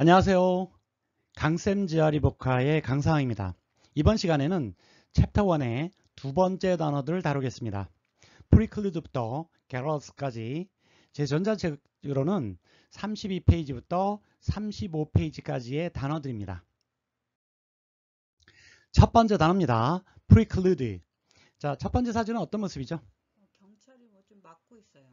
안녕하세요. 강쌤 지아리보카의 강사항입니다. 이번 시간에는 챕터 1의 두 번째 단어들을 다루겠습니다. 프리클루드부터 게러스까지 제 전자책으로는 32페이지부터 35페이지까지의 단어들입니다. 첫 번째 단어입니다. 프리클루드. 자, 첫 번째 사진은 어떤 모습이죠? 경찰이 뭐 좀 막고 있어요.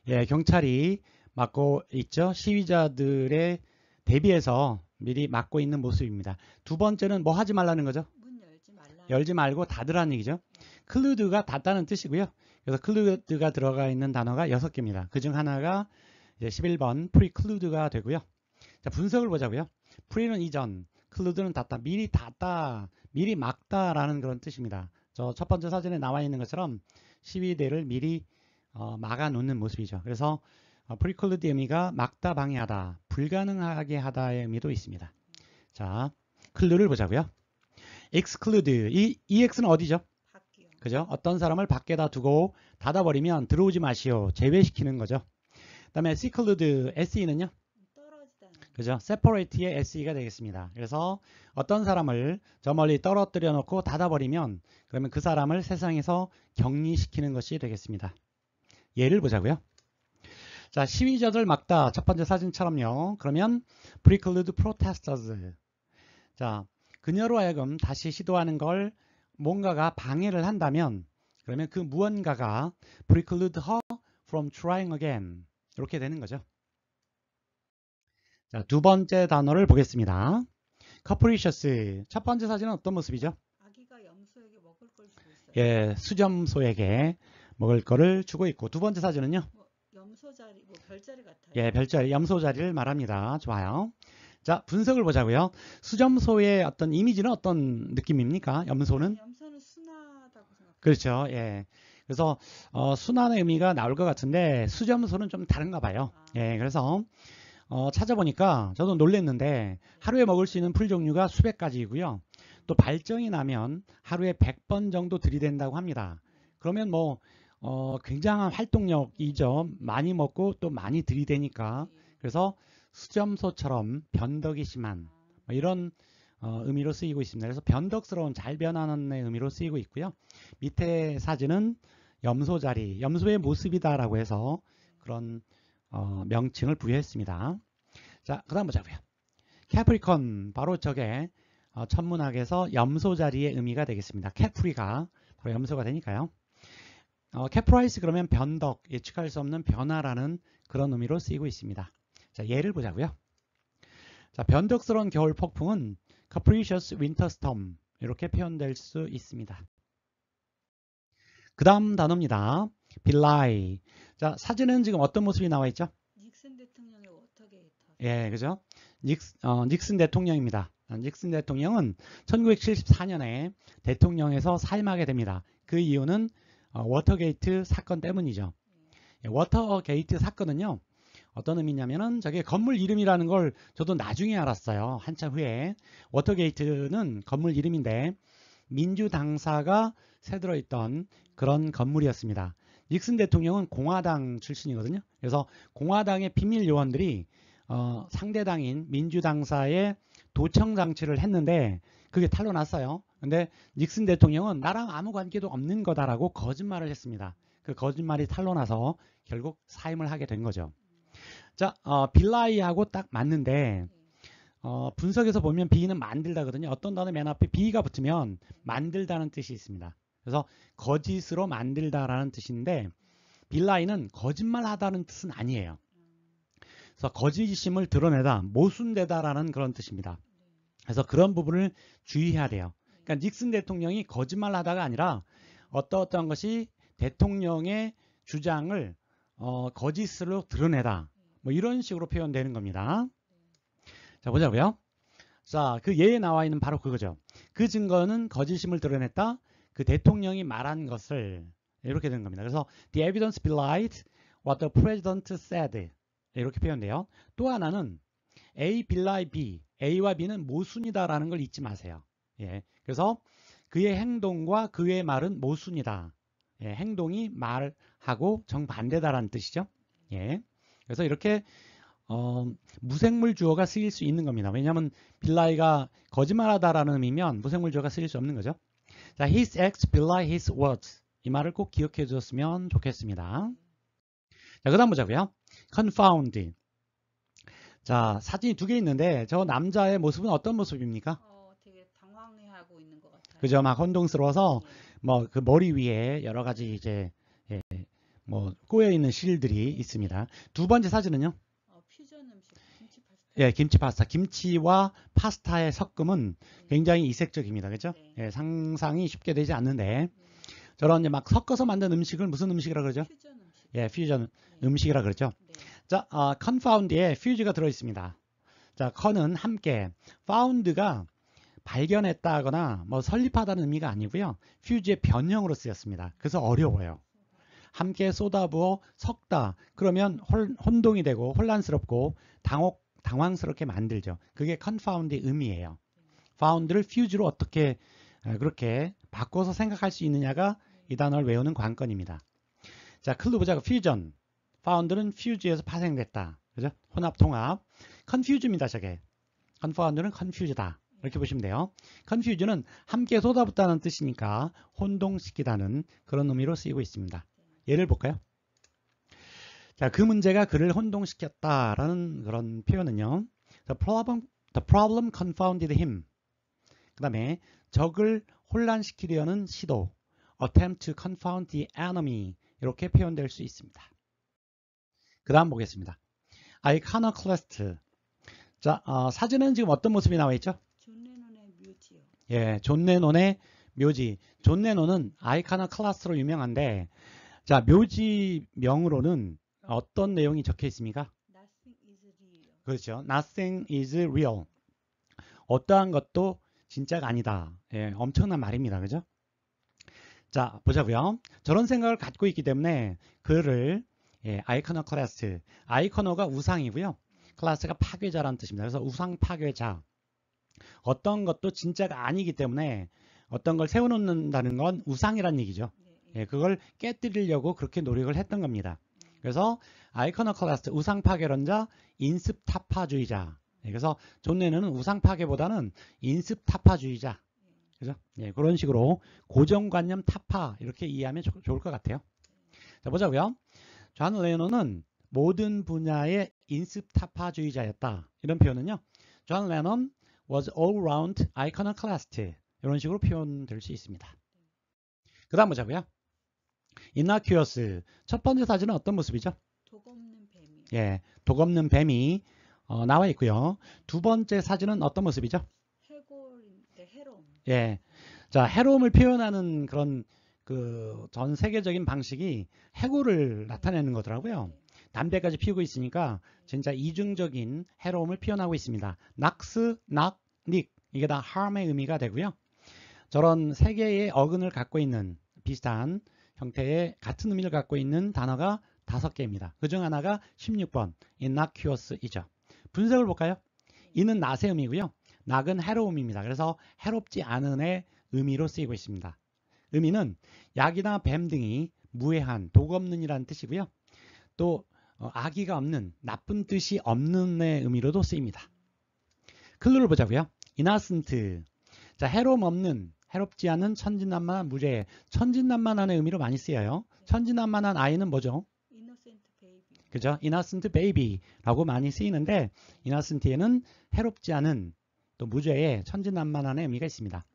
예, 경찰이 막고 있죠. 시위자들의 대비해서 미리 막고 있는 모습입니다. 두 번째는 뭐 하지 말라는 거죠? 문 열지 말라. 열지 말고 닫으라는 얘기죠. 클루드가 닫다는 뜻이고요. 그래서 클루드가 들어가 있는 단어가 6개입니다. 그중 하나가 이제 11번 프리클루드가 되고요. 자, 분석을 보자고요. 프리는 이전, 클루드는 닫다, 미리 닫다, 미리 막다라는 그런 뜻입니다. 저 첫 번째 사진에 나와 있는 것처럼 시위대를 미리 막아 놓는 모습이죠. 그래서 프리클루드 의미가 막다, 방해하다, 불가능하게 하다의 의미도 있습니다. 자, 클루를 보자고요. exclude, 이 ex는 어디죠? 밖이요. 그죠? 어떤 사람을 밖에다 두고 닫아버리면 들어오지 마시오, 제외시키는 거죠. 그 다음에 seclude, se는요? 떨어지다는. 그죠? separate의 se가 되겠습니다. 그래서 어떤 사람을 저 멀리 떨어뜨려 놓고 닫아버리면 그러면 그 사람을 세상에서 격리시키는 것이 되겠습니다. 예를 보자고요. 자, 시위자들 막다. 첫 번째 사진처럼요. 그러면 preclude protesters. 자, 그녀로 하여금 다시 시도하는 걸 뭔가가 방해를 한다면 그러면 그 무언가가 preclude her from trying again. 이렇게 되는 거죠. 자, 두 번째 단어를 보겠습니다. capricious. 첫 번째 사진은 어떤 모습이죠? 아기가 염소에게 먹을 걸 주고 있어요. 예, 수점소에게 먹을 거를 주고 있고, 두 번째 사진은요? 뭐 염소 자리, 뭐 별자리 같아요. 예, 별자리, 염소 자리를 말합니다. 좋아요. 자, 분석을 보자고요. 수점소의 어떤 이미지는 어떤 느낌입니까? 염소는? 염소는 순하다고 생각해요. 그렇죠. 예. 그래서 순환의 의미가 나올 것 같은데 수점소는 좀 다른가 봐요. 예, 그래서 찾아보니까 저도 놀랐는데 하루에 먹을 수 있는 풀 종류가 수백 가지이고요. 또 발정이 나면 하루에 100번 정도 들이댄다고 합니다. 그러면 뭐 굉장한 활동력이죠. 많이 먹고 또 많이 들이대니까. 그래서 수점소처럼 변덕이 심한 뭐 이런 의미로 쓰이고 있습니다. 그래서 변덕스러운, 잘 변하는 의미로 쓰이고 있고요. 밑에 사진은 염소 자리, 염소의 모습이다라고 해서 그런 명칭을 부여했습니다. 자, 그 다음 보자고요. 캐프리콘, 바로 저게 천문학에서 염소 자리의 의미가 되겠습니다. 캐프리가 바로 염소가 되니까요. 캐프라이스 그러면 변덕, 예측할 수 없는 변화라는 그런 의미로 쓰이고 있습니다. 자, 예를 보자고요. 자, 변덕스러운 겨울 폭풍은 capricious winter storm 이렇게 표현될 수 있습니다. 그 다음 단어입니다. belie. 자, 사진은 지금 어떤 모습이 나와 있죠? 닉슨 대통령의 워터게이트. 예, 그죠? 닉슨 대통령입니다. 닉슨 대통령은 1974년에 대통령에서 사임하게 됩니다. 그 이유는 워터게이트 사건 때문이죠. 워터게이트 사건은요, 어떤 의미냐면은 저게 건물 이름이라는 걸 저도 나중에 알았어요. 한참 후에. 워터게이트는 건물 이름인데 민주당사가 새들어 있던 그런 건물이었습니다. 닉슨 대통령은 공화당 출신이거든요. 그래서 공화당의 비밀 요원들이 상대당인 민주당사에 도청 장치를 했는데 그게 탄로 났어요. 근데 닉슨 대통령은 나랑 아무 관계도 없는 거다라고 거짓말을 했습니다. 그 거짓말이 탄로 나서 결국 사임을 하게 된 거죠. 자, 빌라이하고 딱 맞는데 분석에서 보면 B는 만들다거든요. 어떤 단어 맨 앞에 B가 붙으면 만들다는 뜻이 있습니다. 그래서 거짓으로 만들다라는 뜻인데 빌라이는 거짓말하다는 뜻은 아니에요. 그래서 거짓심을 드러내다, 모순되다라는 그런 뜻입니다. 그래서 그런 부분을 주의해야 돼요. 그러니까 닉슨 대통령이 거짓말하다가 아니라 어떠한 것이 대통령의 주장을 거짓으로 드러내다. 뭐 이런 식으로 표현되는 겁니다. 자, 보자고요. 자, 그 예에 나와 있는 바로 그거죠. 그 증거는 거짓임을 드러냈다. 그 대통령이 말한 것을 이렇게 되는 겁니다. 그래서 the evidence belied what the president said 이렇게 표현돼요. 또 하나는 A belie B, A와 B는 모순이다라는 걸 잊지 마세요. 예, 그래서 그의 행동과 그의 말은 모순이다. 예, 행동이 말하고 정반대다라는 뜻이죠. 예, 그래서 이렇게 무생물 주어가 쓰일 수 있는 겁니다. 왜냐하면 빌라이가 거짓말하다라는 의미면 무생물 주어가 쓰일 수 없는 거죠. 자, his acts belie his words. 이 말을 꼭 기억해 주셨으면 좋겠습니다. 자, 그 다음 보자고요. confound. 자, 사진이 두 개 있는데 저 남자의 모습은 어떤 모습입니까? 되게 당황해하고 있는 것 같아요. 그죠? 막 혼동스러워서 예. 뭐 그 머리 위에 여러 가지 이제 뭐 꼬여 있는 실들이 있습니다. 두 번째 사진은요? 퓨전 음식, 김치 파스타. 예, 김치 파스타. 김치와 파스타의 섞음은 네. 굉장히 이색적입니다. 그죠? 네. 예, 상상이 쉽게 되지 않는데 네. 저런 이제 막 섞어서 만든 음식을 무슨 음식이라 그러죠? 퓨전 음식. 예, 퓨전 네. 음식이라 그러죠. 네. 자, confound에 fuse가 들어 있습니다. 자, con은 함께, found가 발견했다거나 뭐 설립하다는 의미가 아니고요. fuse의 변형으로 쓰였습니다. 그래서 어려워요. 함께 쏟아부어 섞다. 그러면 혼동이 되고 혼란스럽고 당황스럽게 만들죠. 그게 confound의 의미예요. found를 fuse로 어떻게 그렇게 바꿔서 생각할 수 있느냐가 이 단어를 외우는 관건입니다. 자, 클루 보자고. fusion. found는 fuse에서 파생됐다. 그죠? 혼합, 통합. confuse입니다, 저게. confound는 confuse다. 이렇게 보시면 돼요. confuse는 함께 쏟아붓다는 뜻이니까 혼동시키다는 그런 의미로 쓰이고 있습니다. 예를 볼까요? 자, 그 문제가 그를 혼동시켰다라는 그런 표현은요. The problem confounded him. 그 다음에 적을 혼란시키려는 시도. Attempt to confound the enemy. 이렇게 표현될 수 있습니다. 그 다음 보겠습니다. iconoclast. 자, 사진은 지금 어떤 모습이 나와 있죠? 존 레논의 묘지요. 예, 존 레논의 묘지. 존 레논은 iconoclast로 유명한데, 자, 묘지명으로는 어떤 내용이 적혀 있습니까? Nothing is real. 그렇죠. Nothing is real. 어떠한 것도 진짜가 아니다. 예, 엄청난 말입니다. 그죠? 자, 보자고요. 저런 생각을 갖고 있기 때문에 그를 iconoclast. 아이코노가 우상이고요. 클래스가 파괴자라는 뜻입니다. 그래서 우상 파괴자. 어떤 것도 진짜가 아니기 때문에 어떤 걸 세워놓는다는 건 우상이라는 얘기죠. 네. 예, 그걸 깨뜨리려고 그렇게 노력을 했던 겁니다. 그래서 iconoclast, 우상 파괴론자, 인습 타파주의자. 예, 그래서 존 레논은 우상 파괴보다는 인습 타파주의자. 그죠? 예, 그런 식으로 고정관념 타파 이렇게 이해하면 좋을 것 같아요. 자, 보자고요. 존 레논은 모든 분야의 인습 타파주의자였다. 이런 표현은요. 존 레논 was all-round iconoclast. 이런 식으로 표현될 수 있습니다. 그 다음 보자고요. innocuous. 첫 번째 사진은 어떤 모습이죠? 독 없는 뱀이. 예, 독 없는 뱀이 나와 있고요. 두 번째 사진은 어떤 모습이죠? 해골인데 해롬. 예, 자, 해로움을 표현하는 그런 그 전 세계적인 방식이 해골을 나타내는 거더라고요. 담배까지 피우고 있으니까 진짜 이중적인 해로움을 표현하고 있습니다. 낙스, 낙, 닉 이게 다 harm의 의미가 되고요. 저런 세 개의 어근을 갖고 있는 비슷한 형태의 같은 의미를 갖고 있는 단어가 5개입니다. 그중 하나가 16번 innocuous이죠. 분석을 볼까요? 이는 낫의 의미고요. 낙은 해로움입니다. 그래서 해롭지 않은의 의미로 쓰이고 있습니다. 의미는 약이나 뱀 등이 무해한, 독 없는이라는 뜻이고요. 또 악의가 없는, 나쁜 뜻이 없는의 의미로도 쓰입니다. 클루를 보자고요. innocent. 자, 해로움 없는, 해롭지 않은, 천진난만한, 무죄. 천진난만한의 의미로 많이 쓰여요. 천진난만한 아이는 뭐죠? innocent baby. 그죠? innocent baby라고 많이 쓰이는데 innocent에는 해롭지 않은, 또 무죄의 천진난만한의 의미가 있습니다.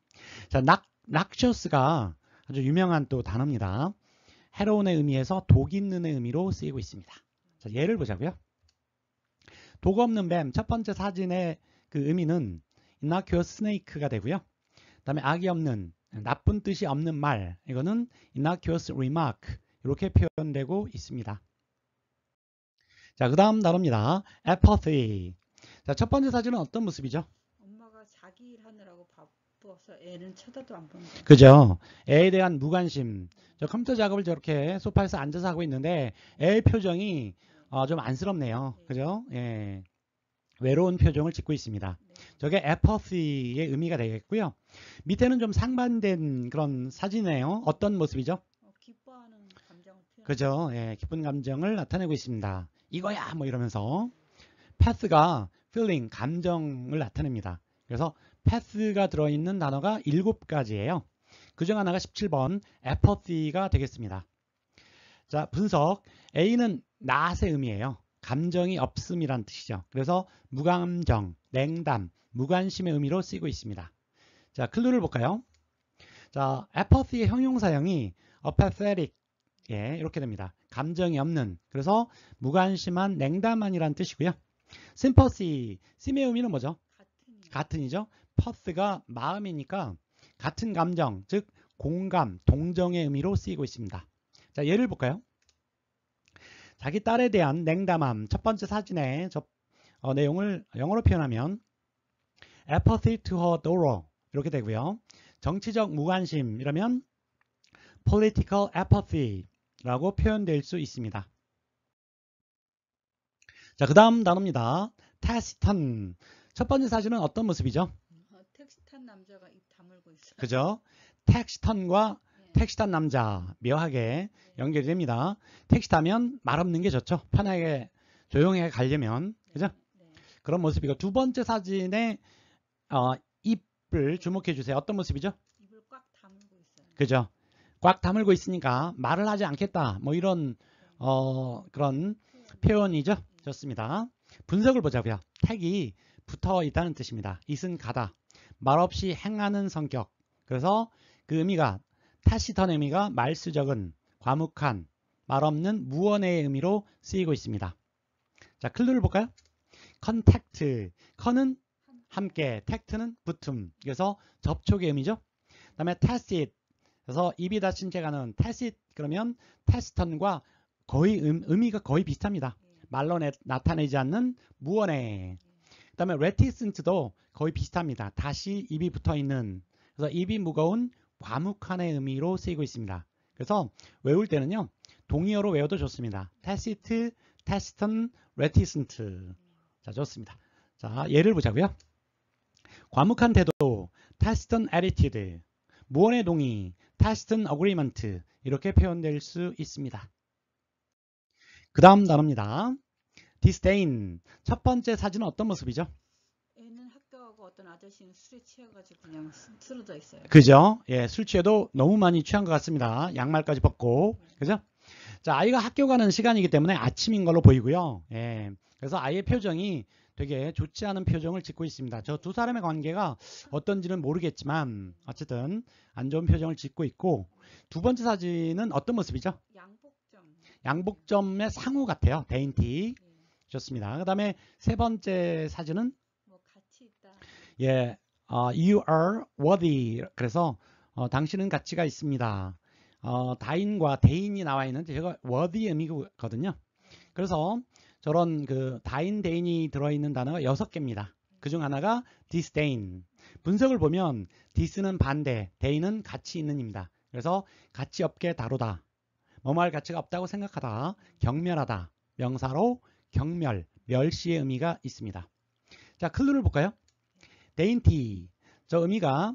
자, noxious가 아주 유명한 또 단어입니다. 해로운의 의미에서 독 있는의 의미로 쓰이고 있습니다. 자, 예를 보자고요. 독 없는 뱀, 첫 번째 사진의 그 의미는 innocuous snake가 되고요. 그 다음에 악이 없는, 나쁜 뜻이 없는 말, 이거는 innocuous remark 이렇게 표현되고 있습니다. 자, 그 다음 단어입니다. apathy. 자, 첫 번째 사진은 어떤 모습이죠? 엄마가 자기 일 하느라고 바빠서 애는 쳐다도 안 보는 거예요. 그죠? 애에 대한 무관심. 저 컴퓨터 작업을 저렇게 소파에서 앉아서 하고 있는데 애의 표정이 좀 안쓰럽네요. 그죠? 예. 외로운 표정을 짓고 있습니다. 네. 저게 apathy의 의미가 되겠고요. 밑에는 좀 상반된 그런 사진이에요. 어떤 모습이죠? 기뻐하는 감정을 표현. 그죠? 예, 기쁜 감정을 나타내고 있습니다. 이거야! 뭐 이러면서. path가 feeling, 감정을 나타냅니다. 그래서 path가 들어있는 단어가 7가지예요. 그중 하나가 17번 apathy가 되겠습니다. 자, 분석. A는 not의 의미예요. 감정이 없음이란 뜻이죠. 그래서 무감정, 냉담, 무관심의 의미로 쓰이고 있습니다. 자, 클루를 볼까요? 자, apathy의 형용사형이 apathetic, 예, 이렇게 됩니다. 감정이 없는, 그래서 무관심한, 냉담한이란 뜻이고요. sympathy, 심의 의미는 뭐죠? 같은이죠. path가 마음이니까 같은 감정, 즉 공감, 동정의 의미로 쓰이고 있습니다. 자, 예를 볼까요? 자기 딸에 대한 냉담함, 첫 번째 사진의 내용을 영어로 표현하면 apathy to her daughter 이렇게 되고요. 정치적 무관심 이러면 political apathy 라고 표현될 수 있습니다. 자, 그 다음 단어입니다. taciturn. 첫 번째 사진은 어떤 모습이죠? 택시 탄 남자가 입 다물고 있어요. 그죠? 택시턴과 택시 탄 남자 묘하게 연결이 됩니다. 택시 타면 말 없는 게 좋죠. 편하게 조용하게 가려면. 그죠? 그런 모습이고, 두 번째 사진의 입을 주목해 주세요. 어떤 모습이죠? 입을 꽉 다물고 있어요. 그죠? 꽉 다물고 있으니까 말을 하지 않겠다. 뭐 이런 그런 표현이죠. 좋습니다. 분석을 보자고요. 택이 붙어 있다는 뜻입니다. it은 가다. 말없이 행하는 성격. 그래서 그 의미가 타시턴 의미가 말수적은, 과묵한, 말없는, 무언의 의미로 쓰이고 있습니다. 자, 클루를 볼까요? contact. con은 함께, tact는 붙음. 그래서 접촉의 의미죠. 그 다음에 tacit. 그래서 입이 닫힌 채 가는 tacit 그러면 taciton과 거의 의미가 거의 비슷합니다. 말로 나타내지 않는 무언의. 그 다음에 reticent도 거의 비슷합니다. 다시 입이 붙어 있는. 그래서 입이 무거운 과묵한의 의미로 쓰이고 있습니다. 그래서 외울 때는요, 동의어로 외워도 좋습니다. tacit, taciturn, reticent. 자, 좋습니다. 자, 예를 보자고요. 과묵한 태도, taciturn attitude. 무언의 동의, taciturn agreement. 이렇게 표현될 수 있습니다. 그 다음 단어입니다. disdain. 첫 번째 사진은 어떤 모습이죠? 애는 학교 가고 어떤 아저씨는 술에 취해가지고 그냥 쓰러져 있어요. 그죠? 예, 술 취해도 너무 많이 취한 것 같습니다. 양말까지 벗고. 그죠? 자, 아이가 학교 가는 시간이기 때문에 아침인 걸로 보이고요. 예, 그래서 아이의 표정이 되게 좋지 않은 표정을 짓고 있습니다. 저 두 사람의 관계가 어떤지는 모르겠지만 어쨌든 안 좋은 표정을 짓고 있고, 두 번째 사진은 어떤 모습이죠? 양복점의 상호 같아요. 데인티. 좋습니다. 그 다음에 세 번째 사진은 뭐 가치 있다. 예, you are worthy. 그래서 당신은 가치가 있습니다. 다인과 대인이 나와 있는데 제가 worthy 의미거든요. 그래서 저런 그 다인 대인이 들어있는 단어가 6개입니다. 그중 하나가 disdain. 분석을 보면 dis는 반대, dain은 가치 있는입니다. 그래서 가치 없게 다루다, 뭐뭐 할 가치가 없다고 생각하다, 경멸하다, 명사로 경멸, 멸시의 의미가 있습니다. 자, 클루를 볼까요? dainty. 저 의미가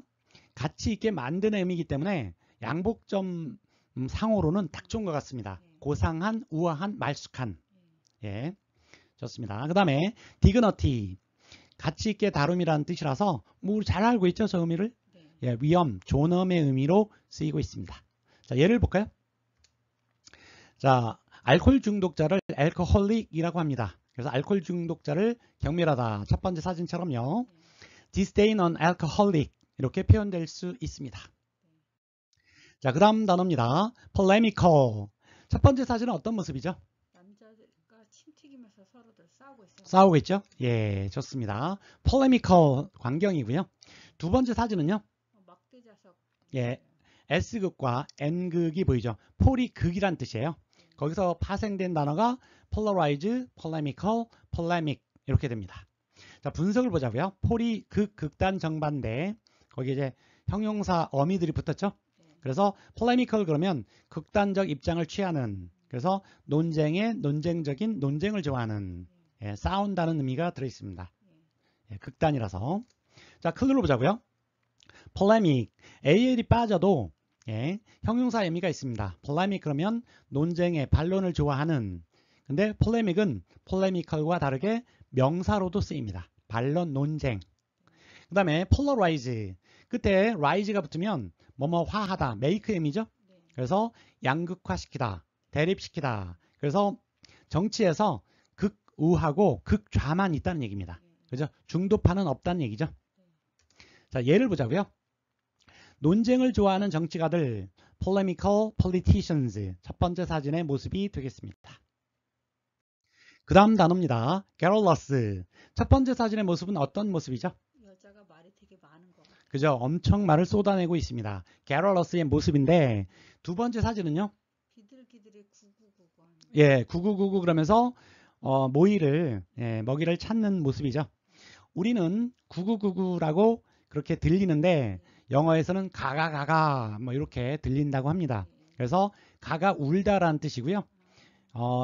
가치 있게 만드는 의미이기 때문에 양복점 상호로는 딱 좋은 것 같습니다. 고상한, 우아한, 말쑥한. 예, 좋습니다. 그 다음에 dignity. 가치 있게 다룸이라는 뜻이라서 뭐 잘 알고 있죠, 저 의미를? 예, 위엄, 존엄의 의미로 쓰이고 있습니다. 자, 예를 볼까요? 자, 알코올 중독자를 alcoholic이라고 합니다. 그래서 알코올 중독자를 경멸하다. 첫 번째 사진처럼요. disdain on alcoholic 이렇게 표현될 수 있습니다. 자, 그 다음 단어입니다. polemical. 첫 번째 사진은 어떤 모습이죠? 남자가 침 튀기면서 서로들 싸우고 있어요. 싸우고 있죠? 예, 좋습니다. polemical 광경이고요. 두 번째 사진은요? 막대자석. 예, S극과 N극이 보이죠? 폴이 극이란 뜻이에요. 거기서 파생된 단어가 polarize, polemical, polemic 이렇게 됩니다. 자, 분석을 보자고요. 폴이 극, 극단 정반대. 거기에 이제 형용사 어미들이 붙었죠? 그래서 polemical 그러면 극단적 입장을 취하는, 그래서 논쟁적인 논쟁을 좋아하는, 예, 싸운다는 의미가 들어있습니다. 예, 극단이라서. 자, 클루를 보자고요. polemic, AL이 빠져도 예, 형용사 의미가 있습니다. polemic 그러면 논쟁에 반론을 좋아하는, 근데 폴레믹은 폴레미컬과 다르게 명사로도 쓰입니다. 반론, 논쟁. 그 다음에 폴러라이즈. 끝에 rise가 붙으면 뭐뭐 화하다, make M이죠. 네. 그래서 양극화시키다, 대립시키다. 그래서 정치에서 극우하고 극좌만 있다는 얘기입니다. 그죠? 중도파는 없다는 얘기죠. 자, 예를 보자고요. 논쟁을 좋아하는 정치가들, polemical politicians. 첫 번째 사진의 모습이 되겠습니다. 그 다음 단어입니다. garrulous. 첫 번째 사진의 모습은 어떤 모습이죠? 여자가 말이 되게 많은 거 같아요. 그죠? 엄청 말을 쏟아내고 있습니다. garrulous의 모습인데 두 번째 사진은요? 비둘기들이 구구구구 하는 거. 예, 9999 그러면서 모이를 먹이를 찾는 모습이죠. 우리는 9999라고 그렇게 들리는데 영어에서는 가가가가 뭐 이렇게 들린다고 합니다. 그래서 가가 울다라는 뜻이고요.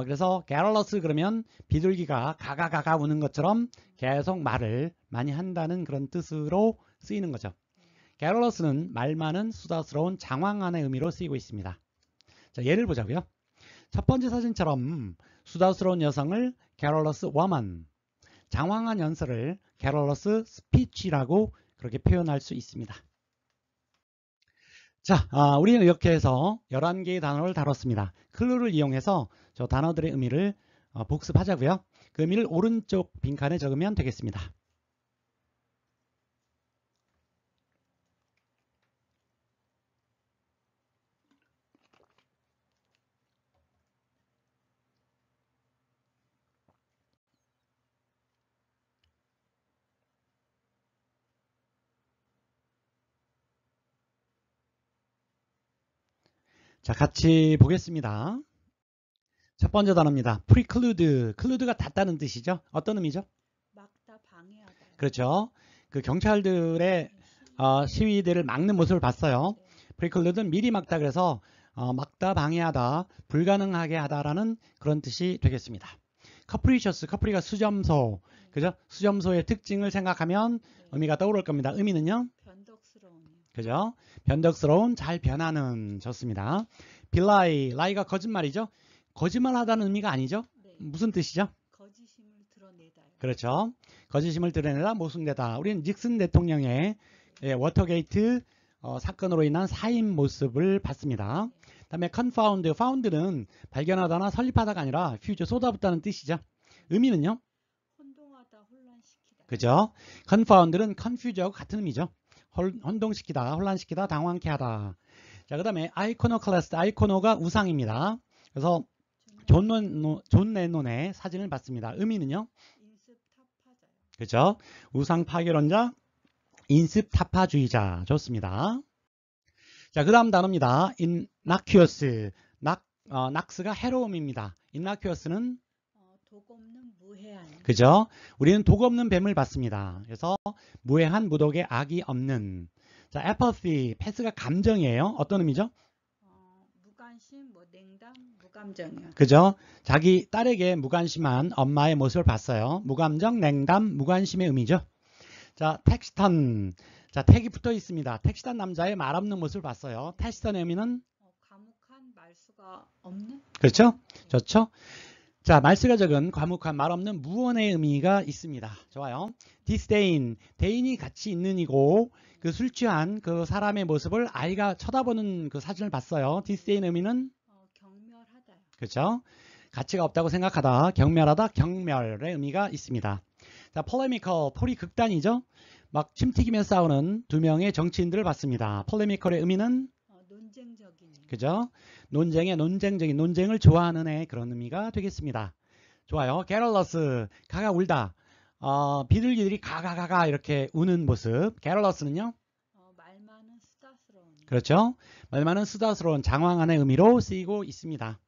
그래서 garrulous 그러면 비둘기가 가가가가 우는 것처럼 계속 말을 많이 한다는 그런 뜻으로 쓰이는 거죠. garrulous는 말 많은 수다스러운 장황한의 의미로 쓰이고 있습니다. 자, 예를 보자고요. 첫 번째 사진처럼 수다스러운 여성을 garrulous woman, 장황한 연설을 garrulous speech라고 그렇게 표현할 수 있습니다. 자, 우리는 이렇게 해서 11개의 단어를 다뤘습니다. 클루를 이용해서 저 단어들의 의미를 복습하자고요. 그 의미를 오른쪽 빈칸에 적으면 되겠습니다. 자, 같이 보겠습니다. 첫 번째 단어입니다. preclude. clude가 닫다는 뜻이죠. 어떤 의미죠? 막다 방해하다. 그렇죠. 그 경찰들의 시위대를 막는 모습을 봤어요. preclude는 미리 막다 그래서 막다, 방해하다, 불가능하게 하다라는 그런 뜻이 되겠습니다. capricious, capri가 수점소. 그죠? 수점소의 특징을 생각하면 의미가 떠오를 겁니다. 의미는요? 변덕스러운. 그죠? 변덕스러운, 잘 변하는. 좋습니다. belie, lie가 거짓말이죠? 거짓말하다는 의미가 아니죠? 네. 무슨 뜻이죠? 거짓임을 드러내다요. 그렇죠. 거짓임을 드러내다, 모순되다. 우리는 닉슨 대통령의 워터게이트 사건으로 인한 사임 모습을 봤습니다. 다음에 confound, found는 발견하다나 설립하다가 아니라 fuse, 쏟아붓다는 뜻이죠. 의미는요? 혼동하다, 혼란시키다. 그죠? confound는 confuse하고 같은 의미죠. 혼동시키다, 혼란시키다, 당황케 하다. 자, 그 다음에 iconoclast, icono가 우상입니다. 그래서 존 레논의 사진을 봤습니다. 의미는요? 인습 타파자요. 그죠? 우상 파괴론자, 인습 타파주의자. 좋습니다. 자, 그 다음 단어입니다. innocuous. 낙스가 해로움입니다. innocuous는 독 없는 무해한. 그죠? 우리는 독 없는 뱀을 봤습니다. 그래서 무해한, 무독의 악이 없는. 자, apathy. 패스가 감정이에요. 어떤 의미죠? 무관심, 냉담, 무감정이요. 그죠? 자기 딸에게 무관심한 엄마의 모습을 봤어요. 무감정, 냉담, 무관심의 의미죠. 자, 텍스턴. 자, 택이 붙어 있습니다. 텍스턴 남자의 말 없는 모습을 봤어요. 텍스턴의 의미는 과묵한, 말수가 없는. 그렇죠? 좋죠? 자, 말수가 적은 과묵한 말 없는 무언의 의미가 있습니다. 좋아요. disdain. 대인이 같이 있는 이고 그 술 취한 그 사람의 모습을 아이가 쳐다보는 그 사진을 봤어요. disdain 의미는 경멸하다요. 그렇죠? 가치가 없다고 생각하다, 경멸하다, 경멸의 의미가 있습니다. 자, polemical, 폴이 극단이죠? 막 침튀기면서 싸우는 두 명의 정치인들을 봤습니다. polemical의 의미는 논쟁적인. 그죠? 논쟁적인, 논쟁을 좋아하는 애 그런 의미가 되겠습니다. 좋아요. garrulous, 가가 울다. 비둘기들이 가가가가 이렇게 우는 모습. garrulous는요? 말 많은 수다스러운. 그렇죠? 말 많은 수다스러운 장황한의 의미로 쓰이고 있습니다.